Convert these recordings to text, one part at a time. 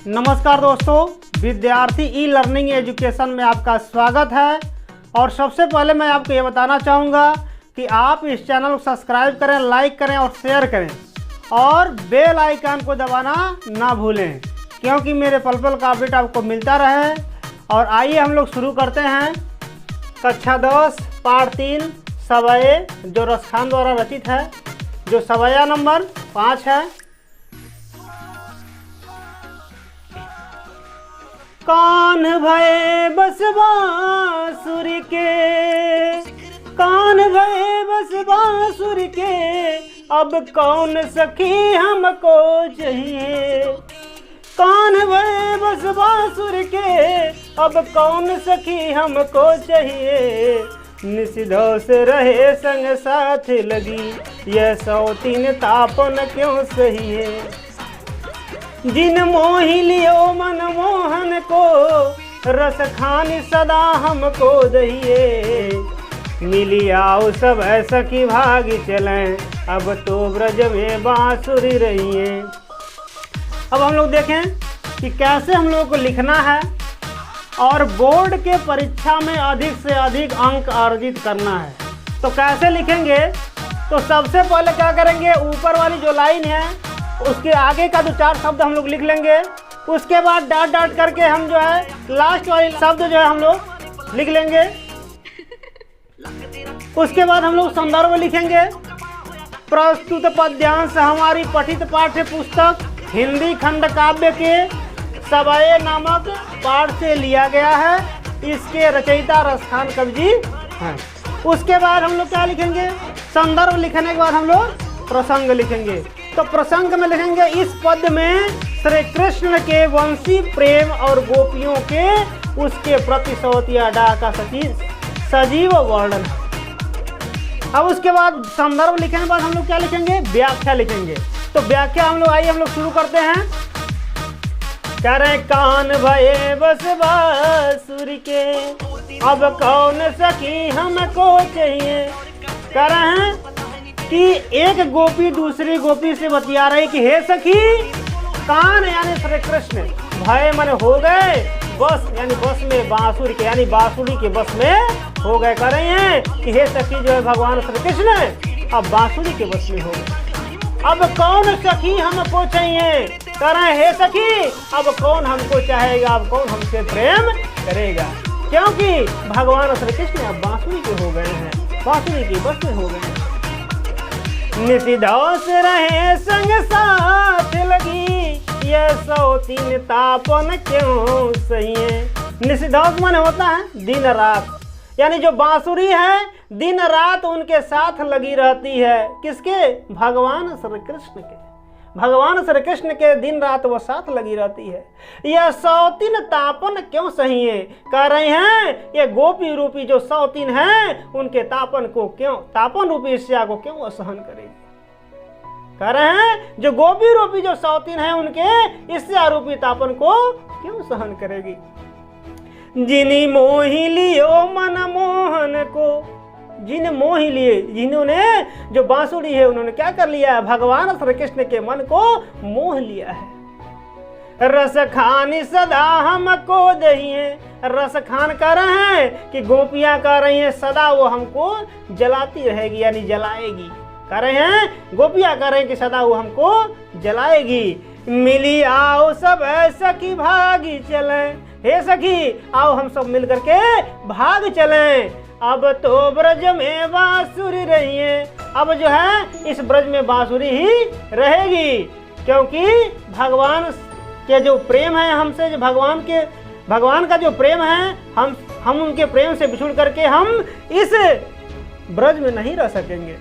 नमस्कार दोस्तों, विद्यार्थी ई लर्निंग एजुकेशन में आपका स्वागत है। और सबसे पहले मैं आपको ये बताना चाहूँगा कि आप इस चैनल को सब्सक्राइब करें, लाइक करें और शेयर करें और बेल आइकन को दबाना ना भूलें, क्योंकि मेरे पल पल का अपडेट आपको मिलता रहे। और आइए हम लोग शुरू करते हैं। कक्षा 10 पाठ 3 सवये, जो रसखान द्वारा रचित है, जो सवया नंबर 5 है। कान भये बस बांसुरी के, कान भये बस बांसुरी के, अब कौन सखी हमको चाहिए। कान भये बस बांसुरी के, अब कौन सखी हमको चाहिए। निषिद्धों से रहे संग साथ लगी, यह सौतीन तापन क्यों सही है। जिन मोहि लियो मन मोहन को, रस खानी सदा हमको दहिए। मिली आओ सब सखी भागी चलें, अब तो ब्रज में बांसुरी रहिए। अब हम लोग देखें कि कैसे हम लोगों को लिखना है और बोर्ड के परीक्षा में अधिक से अधिक अंक अर्जित करना है। तो कैसे लिखेंगे, तो सबसे पहले क्या करेंगे, ऊपर वाली जो लाइन है उसके आगे का 2-4 शब्द हम लोग लिख लेंगे। उसके बाद डॉट डॉट करके हम जो है लास्ट वाली शब्द जो है हम लोग लिख लेंगे। उसके बाद हम लोग संदर्भ लिखेंगे। प्रस्तुत पद्यांश हमारी पठित पाठ्य पुस्तक हिंदी खंड काव्य के सवये नामक पाठ से लिया गया है। इसके रचयिता रसखान कवि जी हैं। उसके बाद हम लोग क्या लिखेंगे, संदर्भ लिखने के बाद हम लोग प्रसंग लिखेंगे। तो प्रसंग में लिखेंगे, इस पद में श्री कृष्ण के वंशी प्रेम और गोपियों के उसके प्रति सौतिया डाह का सजीव वर्णन। अब उसके बाद संदर्भ लिखने के बाद हम लोग क्या लिखेंगे, व्याख्या लिखेंगे। तो व्याख्या हम लोग, आइए हम लोग शुरू करते हैं। कह रहे कान भये बस बांसुरी के, अब कौन सखी हमको चाहिए। कह रहे हैं कि एक गोपी दूसरी गोपी से बतिया रही कि हे सखी, कान यानी श्री कृष्ण, भय मन हो गए, बस यानी बस में बांसुरी के, यानी बांसुरी के बस में हो गए। कह रहे हैं कि हे सखी जो है भगवान श्री कृष्ण अब बांसुरी के बस में हो गए। अब कौन सखी हमको चाहिए। कह रहे हैं हे सखी, अब कौन हमको चाहेगा, अब कौन हमसे प्रेम करेगा, क्योंकि भगवान श्री कृष्ण अब बांसुरी के हो गए हैं, बांसुरी की बस में हो गए हैं। निषिद्धों से रहे संग साथ लगी, यह सौतीन तापन क्यों सही है। निषिद्धों माने होता है दिन रात, यानी जो बांसुरी है दिन रात उनके साथ लगी रहती है। किसके, भगवान श्री कृष्ण के। भगवान श्री कृष्ण के दिन रात वो साथ लगी रहती है। यह सौतीन तापन क्यों सही है। कह रहे हैं ये गोपी रूपी जो सौतीन है उनके तापन को क्यों, तापन रूपी ईर्ष्या को क्यों सहन करेगी। कह रहे हैं जो गोपी रूपी जो सौतीन है उनके ईर्ष्या रूपी तापन को क्यों सहन करेगी। जिनी मोहि लियो मन मोहन को, जिन मोह लिए, जिन्होंने जो बांसुरी है उन्होंने क्या कर लिया है, भगवान श्री कृष्ण के मन को मोह लिया है। रस खानी सदा हमको दहिए, रस खान कर रहे हैं कि गोपियां कर रही हैं सदा वो हमको जलाती रहेगी, यानी जलाएगी। कह रहे हैं गोपियां कर रहे हैं कि सदा वो हमको जलाएगी। मिली आओ सब सखी भागी चले, हे सखी आओ हम सब मिल करके भाग चलें, अब तो ब्रज में बांसुरी रहिए। अब जो है इस ब्रज में बांसुरी ही रहेगी, क्योंकि भगवान के जो प्रेम है हमसे, जो भगवान का जो प्रेम है, हम उनके प्रेम से बिछुड़ करके हम इस ब्रज में नहीं रह सकेंगे।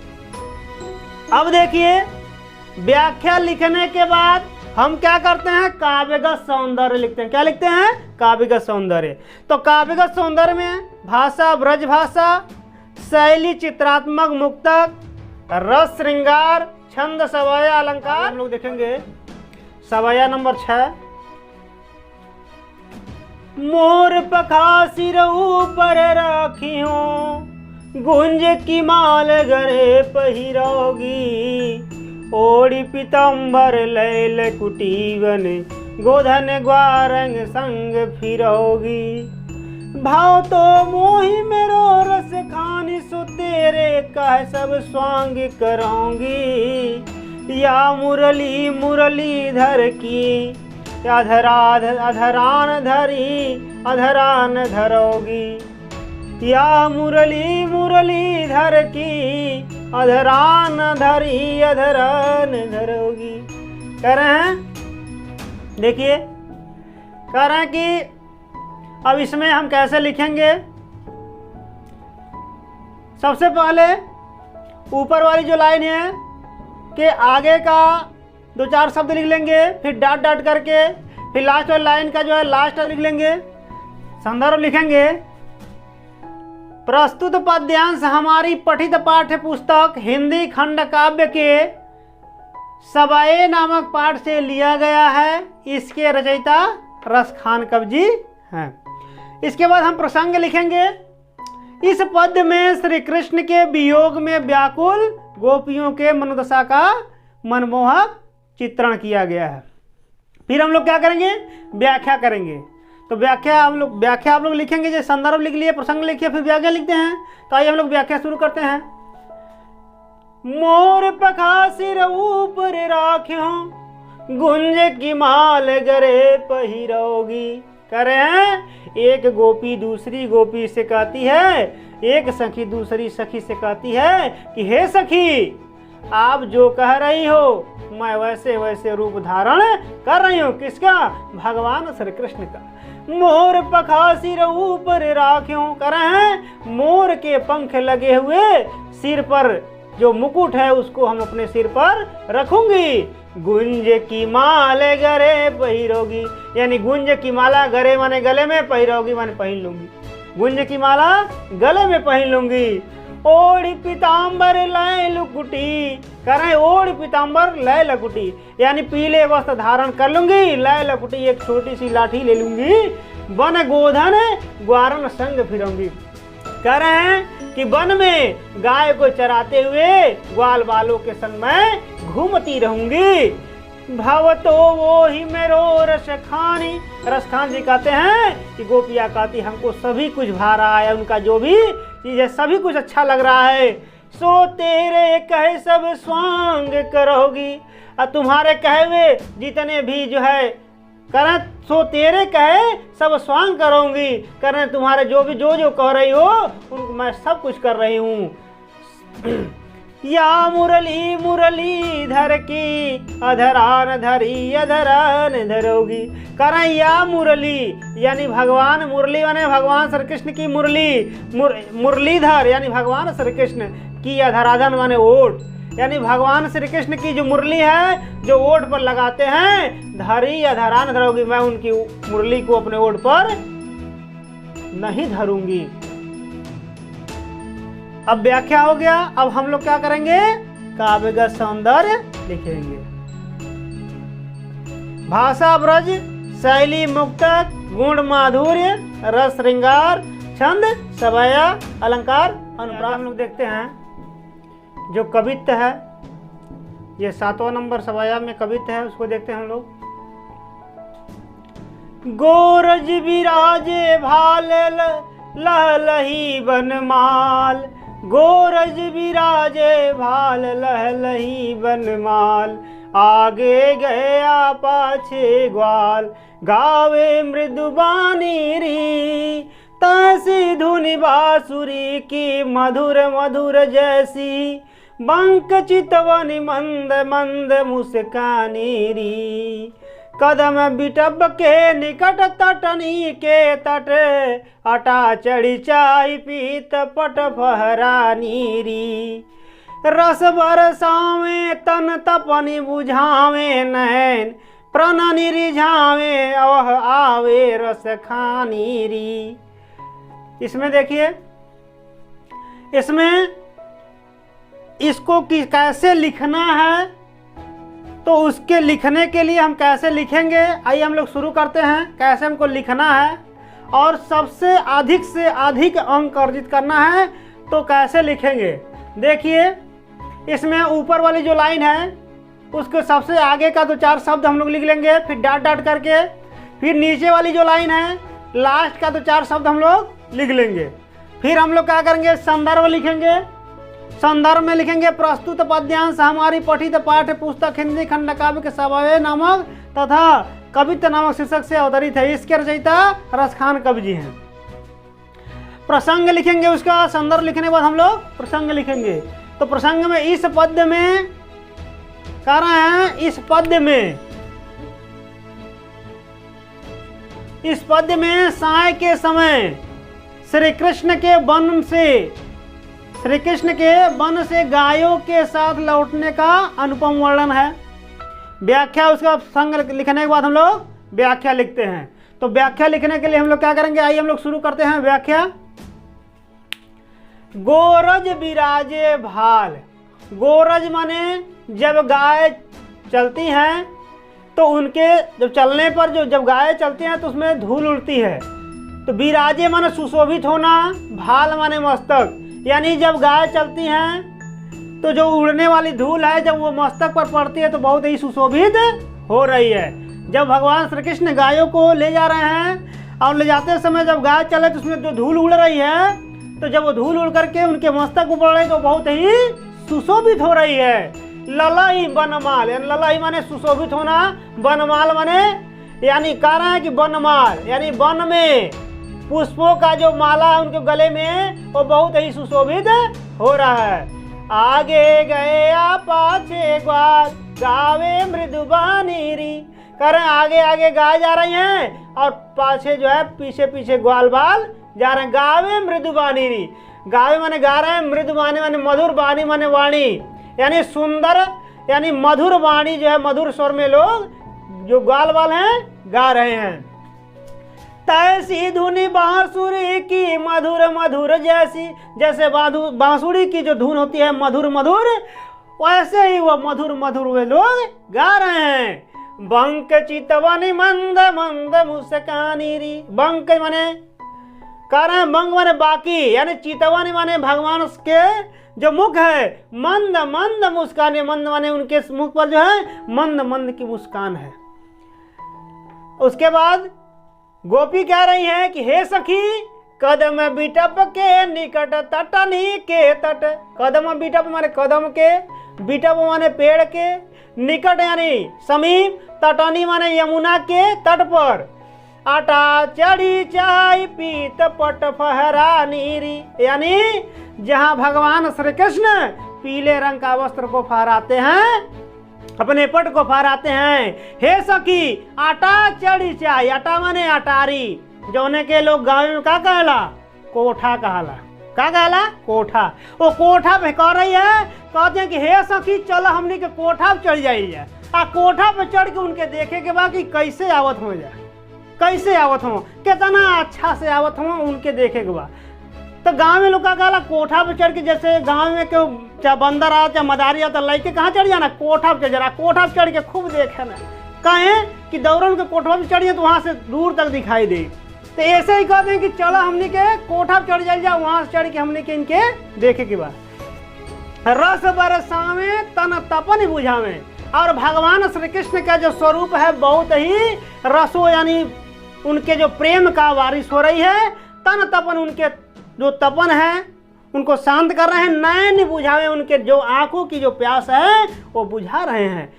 अब देखिए व्याख्या लिखने के बाद हम क्या करते हैं, काव्यगत सौंदर्य लिखते हैं। क्या लिखते हैं, काव्यगत सौंदर्य। तो काव्यगत सौंदर्य में भाषा ब्रज भाषा, शैली चित्रात्मक मुक्तक, रस श्रृंगार, छंद सवया अलंकार। हम लोग देखेंगे सवया नंबर 6। मोर पखा सिर ऊपर राखियो, गुंज की माल गरे पहिरोगी, ओढ़ी पीताम्बर लैल कुटीवन, गोधन ग्वारंग संग फिरोगी। भाव तो मोहि मेरो रस खानी, सो तेरे कह सब स्वांग करोगी। या मुरली मुरलीधर की, अधरान धरी अधरान धरोगी। या मुरली मुरलीधर की, अधरान धरी अधरान धरोगी। कह रहे हैं, देखिए कह रहे हैं कि अब इसमें हम कैसे लिखेंगे। सबसे पहले ऊपर वाली जो लाइन है के आगे का 2-4 शब्द लिख लेंगे, फिर डॉट डॉट करके, फिर लास्ट वाली लाइन का जो है लास्ट लिख लेंगे। संदर्भ लिखेंगे, प्रस्तुत पद्यांश हमारी पठित पाठ्य पुस्तक हिंदी खंड काव्य के सबाए नामक पाठ से लिया गया है। इसके रचयिता रसखान कवि हैं। इसके बाद हम प्रसंग लिखेंगे। इस पद्य में श्री कृष्ण के वियोग में व्याकुल गोपियों के मनोदशा का मनमोहक चित्रण किया गया है। फिर हम लोग क्या करेंगे, व्याख्या करेंगे। तो व्याख्या आप लोग लिखेंगे, जैसे संदर्भ लिख लिए, प्रसंग लिखिए, फिर व्याख्या लिखते हैं। तो आइए हम लोग व्याख्या शुरू करते हैं। मोर पखा सिर ऊपर राख्यो, गुंज की माल गरे पहिरोगी। कह रहे हैं, एक गोपी दूसरी गोपी से कहती है, एक सखी दूसरी सखी से कहती है कि हे सखी, आप जो कह रही हो मैं वैसे वैसे रूप धारण कर रही हूँ। किसका? भगवान श्री कृष्ण का। मोर पखा सिर ऊपर राख्यो, कर रहे हैं मोर के पंख लगे हुए सिर पर जो मुकुट है उसको हम अपने सिर पर रखूंगी। गुंज की माले गरे पहिरोगी, यानी गुंज की माला गरे माने गले में, पहिरोगी माने पहन लूंगी। गुंज की माला गले में पहन लूंगी। ओढ़ पीताम्बर लय लुकुटी, कर रहे ओढ़ पीताम्बर लय लकुटी, यानी पीले वस्त्र धारण कर लूंगी। लय लकुटी, एक छोटी सी लाठी ले लूंगी। वन गोधन ग्वारन संग फिरूंगी। कह रहे हैं कि वन में गाय को चराते हुए ग्वाल बालों के संग में घूमती रहूंगी। भवतो वो ही मेरो रस खानी, रसखान जी कहते हैं कि गोपिया कहती हमको सभी कुछ भा रहा है, उनका जो भी चीज है सभी कुछ अच्छा लग रहा है। सो तेरे कहे सब स्वांग करोगी, और तुम्हारे कहे हुए जितने भी जो है करें, सो तेरे कहे सब स्वांग करूंगी। करें तुम्हारे जो भी जो कह रही हो उनको मैं सब कुछ कर रही हूँ। या मुरली मुरलीधर की, अधरान धरी अधरान धरोगी। करें या मुरली, यानी भगवान, मुरली माने भगवान श्री कृष्ण की मुरली, मुरलीधर यानी भगवान श्री कृष्ण की, अधराधन माने ओठ, यानी भगवान श्री कृष्ण की जो मुरली है जो ओठ पर लगाते हैं, धरी अधरान धरोगी, मैं उनकी मुरली को अपने ओठ पर नहीं धरूंगी। अब व्याख्या हो गया। अब हम लोग क्या करेंगे, काव्यगत सौंदर्य लिखेंगे। भाषा ब्रज, शैली मुक्तक, गुण माधुर्य, रस श्रृंगार, छंद सवया, अलंकार अनुप्रास। हम लोग देखते हैं जो कवित्व है, ये 7वां नंबर सवया में कवित्व है, उसको देखते हैं हम लोग। गोरज विराजे भाल लहलही बनमाल, गोरज विराजे भाल लहलही बनमाल, आगे गया पाछे ग्वाल, गावे मृदुबानी री, तैसी धुनि बांसुरी की मधुर मधुर जैसी, बंक चितवनी मंद मंद मुस्कानी री, कदम बिटब के निकट तटनी के तट, अटा चढ़ी चाय पीत पट फहरानी री, रस बरसावे तन तपनी बुझावे नैन, प्रणनि रिझावे अवह आवे रस खानी री। इसमें देखिए, इसमें इसको कैसे लिखना है, तो उसके लिखने के लिए हम कैसे लिखेंगे, आइए हम लोग शुरू करते हैं। कैसे हमको लिखना है और सबसे अधिक से अधिक अंक अर्जित करना है तो कैसे लिखेंगे। देखिए इसमें ऊपर वाली जो लाइन है उसके सबसे आगे का 2-4 शब्द हम लोग लिख लेंगे, फिर डॉट डॉट करके, फिर नीचे वाली जो लाइन है लास्ट का 2-4 शब्द हम लोग लिख लेंगे। फिर हम लोग क्या करेंगे, संदर्भ लिखेंगे। संदर्भ में लिखेंगे प्रस्तुत पद्यांश हमारी पठित पाठ्य पुस्तक हिंदी खंडकाव्य के स्वभाव नामक तथा कवित्व नामक शीर्षक से अवतरित है। इसके रचयिता रसखान कवि जी हैं। प्रसंग लिखेंगे, उसका संदर्भ लिखने के बाद हम लोग प्रसंग लिखेंगे। तो प्रसंग में इस पद्य में कह रहे हैं, इस पद्य में साय के समय श्री कृष्ण के वन से गायों के साथ लौटने का अनुपम वर्णन है। व्याख्या, उसका संग लिखने के बाद हम लोग व्याख्या लिखते हैं। तो व्याख्या लिखने के लिए हम लोग क्या करेंगे, आइए हम लोग शुरू करते हैं व्याख्या। गोरज विराजे भाल। गोरज माने जब गाय चलती हैं तो उनके जब चलने पर जब गाय चलती हैं तो उसमें धूल उड़ती है। तो विराजे माने सुशोभित होना, भाल माने मस्तक, यानी जब गाय चलती हैं तो जो उड़ने वाली धूल है जब वो मस्तक पर पड़ती है तो बहुत ही सुशोभित हो रही है। जब भगवान श्री कृष्ण गायों को ले जा रहे हैं और ले जाते समय जब गाय चले तो उसमें जो धूल उड़ रही है, तो जब वो धूल उड़ करके उनके मस्तक पर पड़ रही तो बहुत ही सुशोभित हो रही है। ललाई बनमाल, यानी ललाई माने सुशोभित होना, बनमाल माने यानी कह रहे हैं कि बनमाल यानी वन में पुष्पों का जो माला है उनके गले में वो बहुत ही सुशोभित हो रहा है। आगे गए पाछे ग्वाल गावे मृदुबानी री, कह रहे हैं आगे आगे गाय जा रही हैं और पाछे जो है पीछे पीछे ग्वाल बाल जा रहे हैं। गावे मृदुबानी री, गावे माने गा रहे हैं, मृदुबानी माने मधुर, बानी माने वाणी, यानी सुंदर यानी मधुर वाणी जो है मधुर स्वर में लोग जो ग्वाल बाल हैं गा रहे हैं। तैसी धुनी बांसुरी की मधुर मधुर जैसी, जैसे बांसुरी की जो धुन होती है मधुर मधुर, वैसे ही वो मधुर मधुर वे लोग गा रहे हैं। बंक चितवनी मंद मंद मुस्कानी री, बंक माने कह रहे हैं बंक माने बाकी, यानी चितवनी माने भगवान के जो मुख है मंद मंद मुस्कान, मंद माने उनके मुख पर जो है मंद मंद की मुस्कान है। उसके बाद गोपी कह रही है कि हे सखी कदम बिटप के निकट तटनी के तट, कदम बिटप माने कदम के, बिटप माने पेड़ के, निकट यानी समीप, तटनी माने यमुना के तट पर, आटा चढ़ी चाय पीत पट फहरा नीरी, यानी जहां भगवान श्री कृष्ण पीले रंग का वस्त्र को फहराते हैं, अपने पट को फहराते हैं। हे सखी आटा चढ़ी चाय, आटा माने अटारी, जौने के लोग गाँव में क्या कहला, कोठा कहला, क्या कहला कोठा। वो कोठा पे कह रही है, कहते हैं कि हे सखी चलो हमने के कोठा पे चढ़ जाइए। आ कोठा पे चढ़ के उनके देखे के बाद कि कैसे आवत हो जाए, कैसे आवत हो, कितना अच्छा से आवत हो उनके देखे के बाद। तो गांव में लोग का कहला कोठा पे चढ़ के, जैसे गांव में क्यों चाहे बंदर आ चाहे मदारी आ तो लड़के कहाँ चढ़ जाना, कोठा पे चढ़ जाना, कोठा पे चढ़ के खूब देखे ना, कहें कि दौड़न के कोठा पे चढ़िए तो वहाँ से दूर तक दिखाई दे। तो ऐसे ही कहते हैं कि चलो हमने के कोठा पे चढ़ जाए, वहाँ से चढ़ के हमने के इनके देखे के बाद। रस बरसावे तन तपन बुझावे, और भगवान श्री कृष्ण का जो स्वरूप है बहुत ही रसो यानी उनके जो प्रेम का बारिश हो रही है। तन तपन उनके जो तपन है उनको शांत कर रहे हैं, नयन बुझावे उनके जो आंखों की जो प्यास है वो बुझा रहे हैं।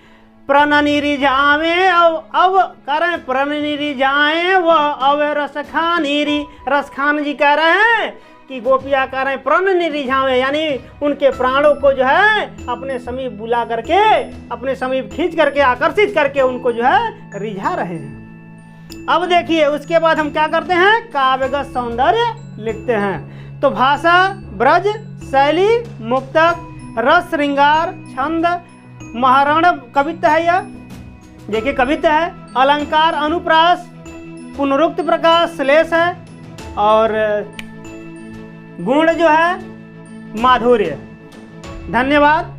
प्रणनी रिझावे अब कह रहे हैं, प्रणनी रिझाए वो अब रसखानी री, रसखान जी कह रहे हैं कि गोपिया कह रहे हैं प्रणनी रिझावे, यानी उनके प्राणों को जो है अपने समीप बुला करके, अपने समीप खींच करके, आकर्षित करके उनको जो है रिझा रहे हैं। अब देखिए उसके बाद हम क्या करते हैं, काव्यगत सौंदर्य लिखते हैं। तो भाषा, ब्रज, शैली, मुक्तक, रस, श्रृंगार, छंद, महारण कवित्व है, यह देखिए कवित्व है, अलंकार, अनुप्रास, पुनरुक्त प्रकाश, श्लेष है, और गुण जो है माधुर्य। धन्यवाद।